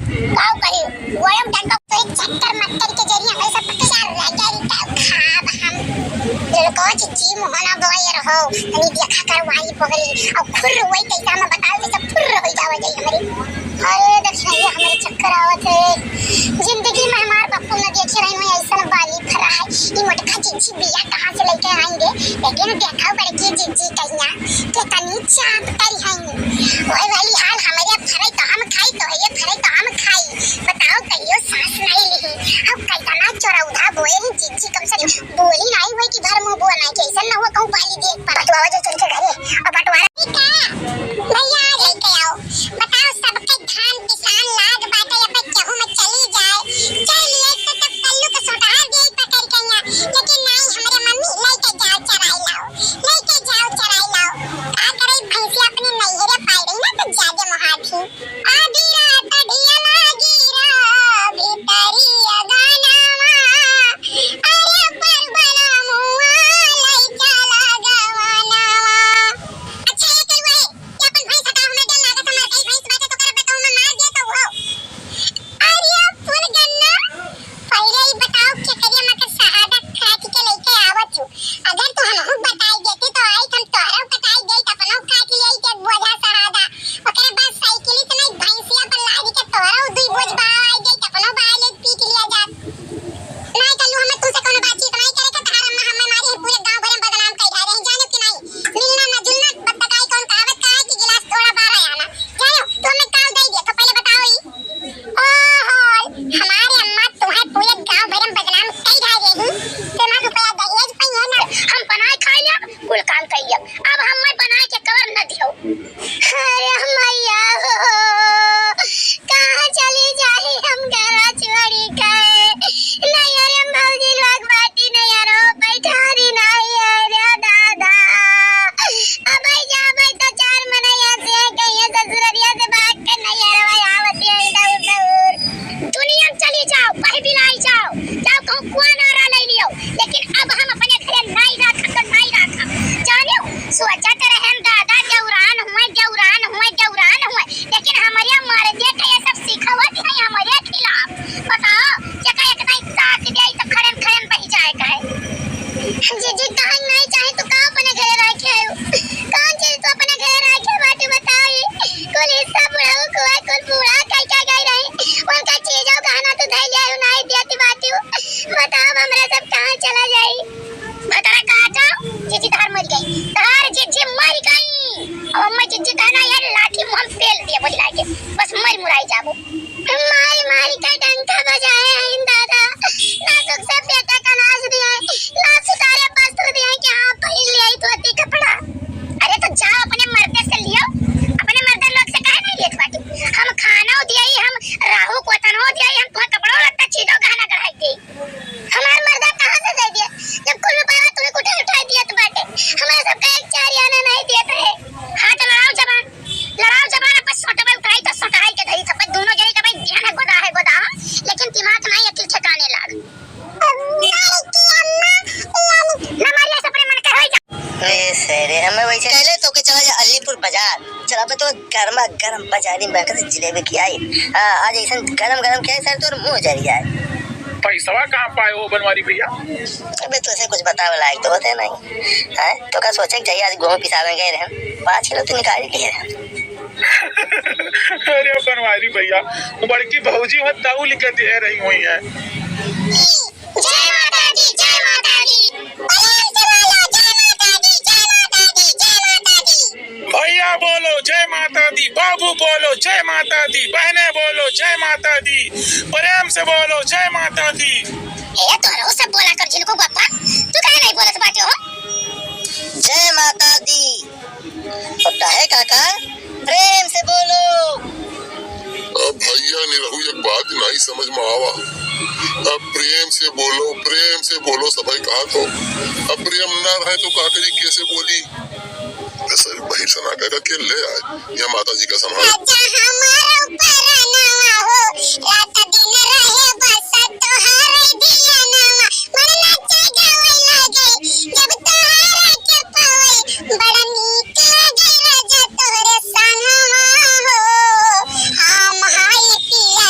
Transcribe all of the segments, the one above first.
गाव करी वयम टंका तो एक चक्कर मक्कर के जरिए हमें सब पकड़ राजा खाब हम लड़को चिची मोहना बोयर हो तनी देखा कर वाई पगली और खुर वही कैसा मैं बताओ तो सब खुर हो जावे जाई हमारी। अरे दक्षिण हमारे चक्कर आवत है जिंदगी में हमार बापू ने देखे रही हुई ऐसा बाली फरा है ये मोटका चिची बिया कहां से लेके आएंगे लेकिन देखा बड़की चिची कहिया के तनी चाप करी है ओए वाली हाल हमारे फरे तो हम खाई तो ये फरे तो हम खाई बताओ कहियो सांस नहीं ली अब कैतना चौराउधा बोए ही चिची कम से बोली नहीं हुई कि भर मुंह बोल नहीं के ऐसा ना हुआ कहूं पाली देख पर तो आवाज चल के घरे और बटवारा का भैया लेके आओ बताओ सबके धान किसान लाग बाटे अपन केहू में चली जाए चल ले तो तब कल्लू के सोटा दे पकड़ के यहां लेकिन नहीं हमारे मम्मी लेके जाओ चराई लाओ का करे भैंसी अपने नैहरे पाई रही ना तो ज्यादा महाथी आधी रात ढिया लागी रा भीतरी अगानावा अरे पर बना मुआ लई चला गवानावा। अच्छा ये कलवा है कि अपन भैंस हटा हमें डर लागत हमार कई भैंस बाटे तो कर बताओ मैं मार दे तो हो अरे फुल गन्ना पहले ही बताओ क्या करिए मगर शहादत खाती के लेके आवत हूं अगर तो हम बताई देते तो आई हम तोहरा बताई दे त अपनो खाती ले के बोझा शहादा ओकरे बाद साइकिल से नहीं भैंसिया पर लाद के तोहरा दुई बोझ बाई दे त अपनो बाले पीट लिया जात नहीं कलू हमें तुमसे कोनो बातचीत नहीं करे के तहारा हम हमारे पूरे गांव भर में बदनाम कर रहे हैं जानो कि नहीं मिलना ना जुलना बतकाई कौन कहावत का है कि गिलास थोड़ा बाहर आना जानो तो हमें काम दे दिया तो पहले बताओ ही ओहो हमारे अम्मा तुम्हें पूरे गांव भर में बदनाम कर रहे हैं तेरा रुपया दहेज पे है ना हम बनाए खाई लिया कुल काम कर लिया अब हम मैं बनाए के कवर न दियो अरे मैया कहां चली जाई हम घर छोड़ी के नहीं अरे भौजी लोग बाटी नहीं यारो बैठारी नहीं अरे दादा अब जा भाई तो चार मनैया से कहिए ससुररिया से भाग के नहीं यारो आवती है इधर उधर दुनिया चली जाओ भाई बिलाई जाओ जाओ कहूं कुआं नारा ले लियो लेकिन अब हम अपने घरे नहीं रखा तो नहीं रखा जानियो सोचा करे हम दादा जौरान हुए लेकिन हमारे मारे दे के ये सब सिखावत है हमारे खिलाफ बताओ जका एक नहीं साथ दे तो खड़न बही जाए काहे जी कहां नहीं चाहे तो का अपने घरे रह के आयो कौन चीज तो अपने घरे रह के बात बताई कोई हिस्सा बुढ़ाओ को कोई बूढ़ा क्या गई रही उनका चीजों कहना तो धै लिया नहीं देती बात बताओ हमरा सब कहां चला जाई बता कहां जाओ जीजी धार मर गई धार जीजी मर गई अब अम्मा जीजी कहना यार लाठी मुंह हम फेल दिए बुझला के बस मर मुराई जाबो मारी का डंका बजाए हैं दादा ना सुख से बेटा का नाच दिया ना सुतारे वस्त्र दिया कि हां पहन ले आई धोती कपड़ा अरे तो जाओ अपने मर्दे से लियो अपने मर्दे लोग से काहे नहीं लेत बाटी हम खाना दिया ही हम राहु को तनो दिया ही हम तो कपड़ा लगता चीजों गहना गढ़ाई दे हमार मर्दा कहां से दे दिया जब कुल रुपया तूने कुठे उठा दिया तो बाटे हमारे सब का एक चार आना नहीं देता है हाथ लड़ाओ जबान अपन सोटबल उठाई तो सोटाई के धरी सब दोनों जने का भाई ध्यान है गोदा लेकिन दिमाग नहीं अकिल ठिकाने लाग ना मारिया सपने मन कर होई जा ए सेरे हमें वैसे पहले तो के चला जा अलीपुर बाजार चला पे तो गरमा गरम बाजारी में के जलेबी की आई हां आज ऐसा गरम क्या सर तोर मुंह जरी जाए पैसा कहां पाए हो बनवारी भैया अबे तो ऐसे कुछ बतावे लायक तो होते नहीं हैं तो का सोचे जाइए आज गेहूं पिसावे गए रहे 5 किलो तो निकाल के रहे अरे बनवारी भैया बड़की भौजी हो ताऊ लिख दे रही हुई है जय माता दी जय माता दी भैया बोलो जय माता दी बाबू बोलो जय माता दी बहने बोलो जय माता दी प्रेम से बोलो जय माता दी ए तोरो सब बोला कर जिनको बापा तू काहे नहीं बोलत बाटे हो जय माता दी पता है काका प्रेम से बोलो अब भैया ने रहू एक बात नहीं समझ में आवा अब प्रेम से बोलो सभी कहा तो अब प्रेम ना रहे तो काकरी कैसे बोली ऐसा बही सना का के ले आए या माता जी का संभाल हमारा ऊपर ना हो रात दिन रहे बस तोहरे दिया ना मन नचे गावे लगे जब तोहरे के पावे बड़ा नीक लगे राजा तोहरे संगवा हो हम हाय पिया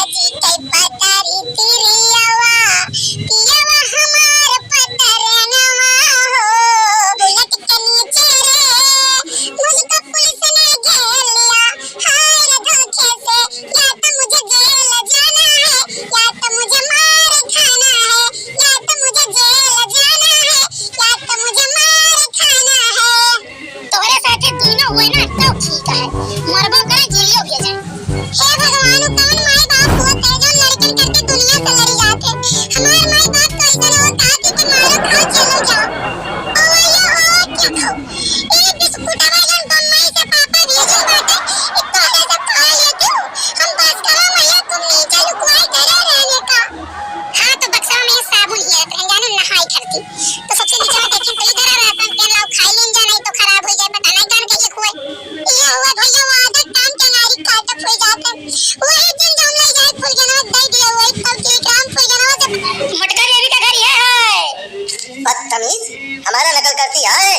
करती है?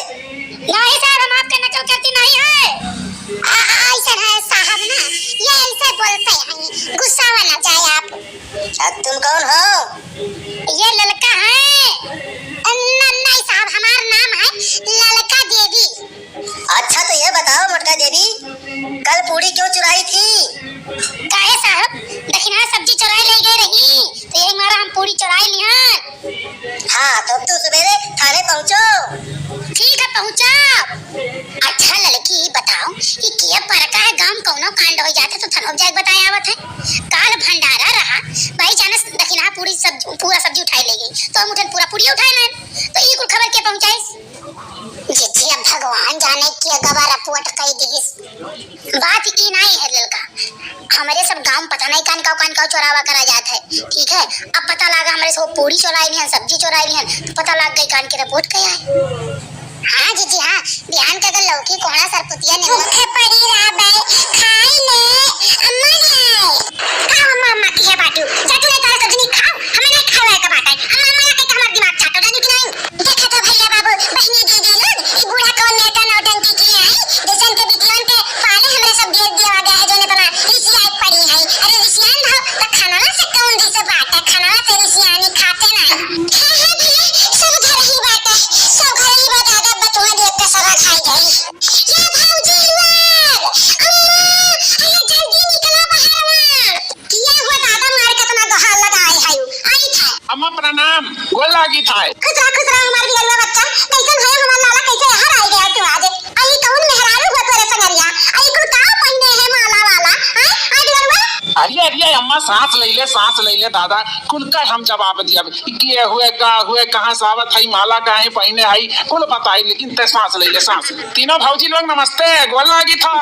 नहीं सर, हम आपके नकल करती नहीं है। ऐसा है साहब ना, ये ऐसे बोलते हैं, गुस्सा वाला जाए आप। तुम कौन हो? ये ललका है। नहीं साहब, हमारा नाम है ललका देवी। अच्छा तो ये बताओ मोटका देवी, कल पूरी क्यों चुराई थी? काहे साहब, दक्षिणा सब्जी चुराई ले गए रही, तो यही मारा हम पूरी चुराई लिया। हाँ तो अब तू सवेरे थाने पहुँचो। ठीक है, पहुंचा। अच्छा लड़की बताओ कि किया परका है गांव कौनो कांड हो जाते तो थनोक जाए बताया आवत है। काल भंडारा रहा, भाई चानस दक्षिणा पूरी पूरा सब्जी उठाई ले गई, तो हम उठन पूरा पूरी उठाए ना, तो ये कुल खबर के पहुंचाइस। जिथे अब भगवान जाने कि गवारा पुअट कई दिस। बात ई नहीं है लड़का, हमारे सब गांव पता नहीं कान का चोरावा करा जाता है, ठीक है। अब पता लगा हमारे सब पूरी चोराई नहीं है, सब्जी चोराई नहीं है, तो पता लग गई कान की रिपोर्ट क्या है। हाँ जी हाँ, ध्यान का कर लौकी कोहड़ा सरपुतिया ने भूखे पड़ी रहा बे, खाई ले अम्मा ने। खाओ अम्मा की है बाटू, चाटू ने तारा कजनी खाओ, हमें नहीं खावा का बाटा है। अम्मा ने कहा हमारा दिमाग चाटो जानी कि नहीं। देखा तो भैया बाबू बहनी दे दे लोग, ये बूढ़ा कौन नेता नौटंकी की आई, जैसन के बिटियान के पाले हमरे सब दे दिया गया है, जोने बना रिसियात पड़ी है। अरे रिसियान हो तो खाना ना से कौन दी से बाटा, खाना से रिसियानी खाते ना। हां भैया सब घर ही बाटा, सब घर ही बाटा, बचवा देख के सारा खाई गई। ये भौजी लोग, अम्मा अरे जल्दी निकलो बाहर। किया हुआ दादा मार के तना गहाल लगाए है, आई था। अम्मा प्रणाम, गोल लागी था। खुसरा हमार बिगड़वा बच्चा, कैसन है हमार लाला, कैसे यहाँ आ गया तू आज? आई कौन मेहरारू हो तोरे संगरिया, आई कुल का पहिने है माला वाला, हां आ बिगड़वा। अरे अम्मा सांस ले ले दादा, कुल का हम जवाब दिया किए हुए का हुए, कहाँ से आवत है, माला काहे पहने है, कुल बताई, लेकिन ते सांस ले ले सांस। तीनों भौजी लोग नमस्ते, गोल लागी था।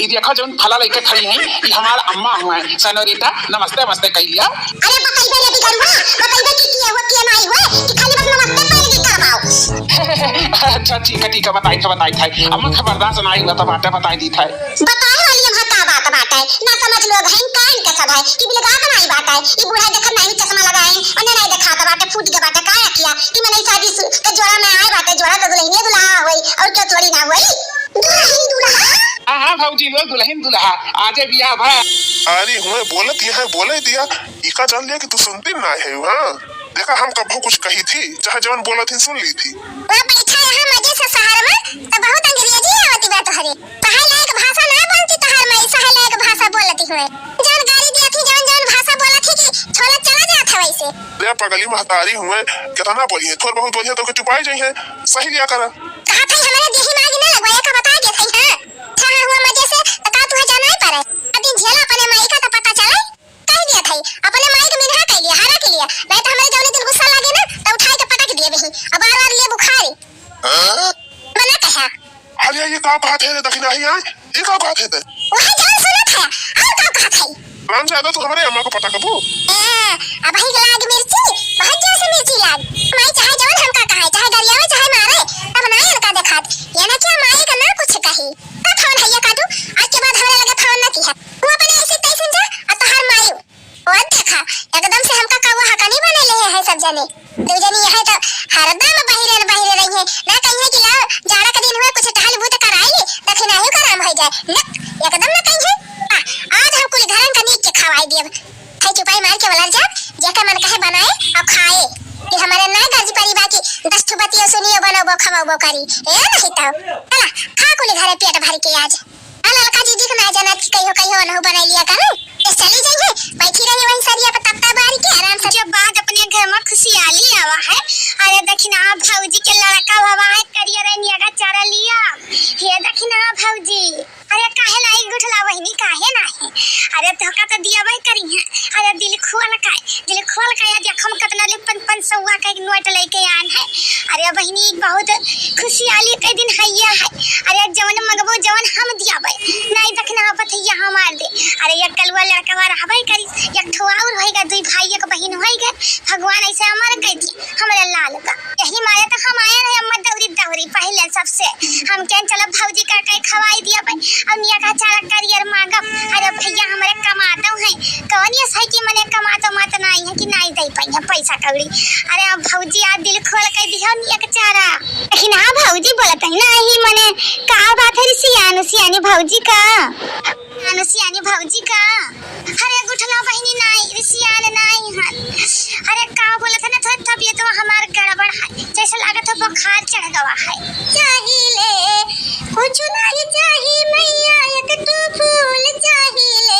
ये देखो जोन फला लेके खड़ी हैं, ये हमार अम्मा हुआ सनोरीटा, नमस्ते नमस्ते कह लिया। अरे बताइबे रे बिगड़वा, बताइबे कि किए हुआ किए नहीं हुए, कि खाली बस नमस्ते पहले की काम आओ। अच्छा ठीक है बताई था अम्मा, खबरदार सुनाई हुआ तो बाटे बताई दी था। बताए वाली हम हता बात है ना, समझ लोग हैं कान के सब है कि बिलगा बनाई बात है। ये बूढ़ा देखत नहीं चश्मा लगाए और नहीं दिखाता बाटे, फूट के बाटे काया किया कि मैं नहीं शादी के जोड़ा में आए बाटे, जोड़ा तो दुल्हन दुल्हा होई और क्या थोड़ी ना होई, दुल्हन दुल्हा। हाँ भौजी लोग दुल्हन दुल्हा आजे बिया भा। अरे हुए बोलत यहाँ बोले दिया, इका जान लिया कि तू सुनती ना है। हाँ देखा हम कभी कुछ कही थी, चाहे जवन बोला थी सुन ली थी। वो बैठा यहाँ मजे से शहर में तो बहुत अंग्रेजी आवती बात हरे, पढ़ाई लायक भाषा ना बोलती तहर में, सही लायक भाषा बोलती हुए जान गाड़ी दिया थी, जान भाषा बोला थी कि छोला चला जाता है वैसे। दे पगली महतारी हुए कितना बोली है, थोड़ा बहुत बोली है तो चुपाई जाई है, सही लिया करा। कहा था हमारे देही मांग ना लगवाया का बता के सही है, छहा हुआ मजे से तो का तू जाना ही पड़े। अभी झेला अपने माई का तो पता चला कह दिया था, अपने माई के मिनहा कह लिया, हारा के लिया, नहीं तो हमारे जौने दिन गुस्सा लगे ना तो उठाई के पटक दिए बही, अब बार ले बुखारी हां बना कहा। अरे ये का बात है रे दक्षिणा ही आज, ये का बात है ते वही जान सुना था, हम का कहा था राम ज्यादा तू हमारे अम्मा को पता कबू। अब ही लाग मिर्ची, बहुत जोर से मिर्ची लाग, माई चाहे जवन हम का कहा, चाहे गरिया में चाहे मारे, तब ना इनका दिखात, ये ना क्या माई का ना कुछ कही, तो फोन है ये काटू, आज के बाद हमारे लगे फोन ना की है, वो अपने ऐसे तैसे जा, अब तो हर माई और देखा एकदम से हमका कौवा हकानी बने ले है सब जने, दो जनी यह तो हरदम बाहर रही है, ना कहिए कि लाओ जाड़ा का दिन हुआ कुछ टहल भूत कराई दक्षिणा ही का नाम हो जाए, एकदम ना कहिए। आज हम कुल घरन का नीक के खवाई देब, खाई चुपाई मार के वलर जा, जेका मन कहे बनाए और खाए, कि हमारे ना गर्ज परी बाकी 10 ठो बतियो सुनियो बनाबो खवाबो करी, ए नहीं तो चला खा कुल घरे पेट भर के आज। लड़का जी दिख ना जाना कहियो न बना लिया करूं, ए चली जाइए बैठी रही वहीं सरिया पर तप्ता बारी के आराम से, जब बाद अपने घर में खुशहाली आवा है। अरे दक्षिणा भौजी के लड़का बाबा है करियर निया का चारा लिया, हे दक्षिणा भौजी अरे काहे लाई गुठला वहिनी काहे नाही, अरे धोखा तो दिया भाई करी है, अरे दिल खोल का आज हम कितना ले 500 का एक नोट लेके आन है। अरे बहिनी बहुत खुशहाली के दिन हैया है, अरे जवन मंगबो जवन हम दिया भाई नहीं दक्षिणा पथैया हमार दे। अरे एक कलवा लड़का रहबे करी, एक ठो और होएगा, दुई भाई एक बहन होएगा, भगवान ऐसे अमर कर दिया हमारे लाल का, यही माया तो हम आए रहे अम्मा दौरी पहले सबसे, हम क्या चलो भौजी का कई खवाई दिया भाई और निया का चारा करियर मांगब। अरे भैया हमारे कमातो हैं, कौन ये सही कि मने कमातो मत नहीं है कि नहीं दे पाई पैसा कौड़ी। अरे अब भौजी आज दिल खोल के दिहो एक चारा। लेकिन हाँ भौजी बोलत है ना ही मने का बात है सियानी भौजी का सियानी भौजी का। अरे गुठला बहिनी नहीं सियान नहीं है। अरे का बोलत है ना थोड़ा तबीयत हमार गड़बड़ है, जैसे लागत है बुखार चढ़ गवा है। चाहिए कुछ नहीं चाहिए मैया एक तू फूल चाहिए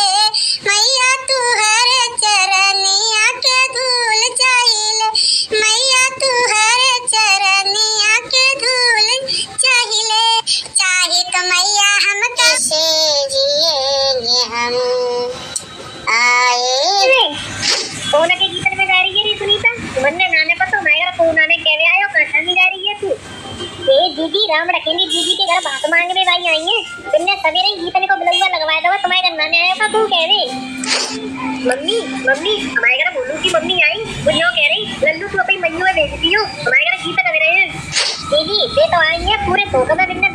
मैया तू हर चरनिया के धूल चाहिए मैया तू हर चरनिया के धूल चाहिए। चाहे तो मैया हम कैसे जिएंगे हम आए। कौन के गीतन में गा रही है रे सुनीता? तुमने गाने पर तो मैं कौन आने कहवे आयो कहां नहीं गा रही है तू? ए दीदी राम रखेंदी दीदी के घर बात मांगने भाई आई है। तुमने सवेरे ही गीतन को बुलवा लगवाया दवा तुम्हारे घर नाने आयो का तू कहवे। मम्मी मम्मी हमारे घर बोलू की मम्मी आई वो यो कह रही लल्लू तू अपनी मन्नू में भेज दियो हमारे घर गीत गा रहे हैं। दीदी ये तो आई है पूरे भोग में बिन्ने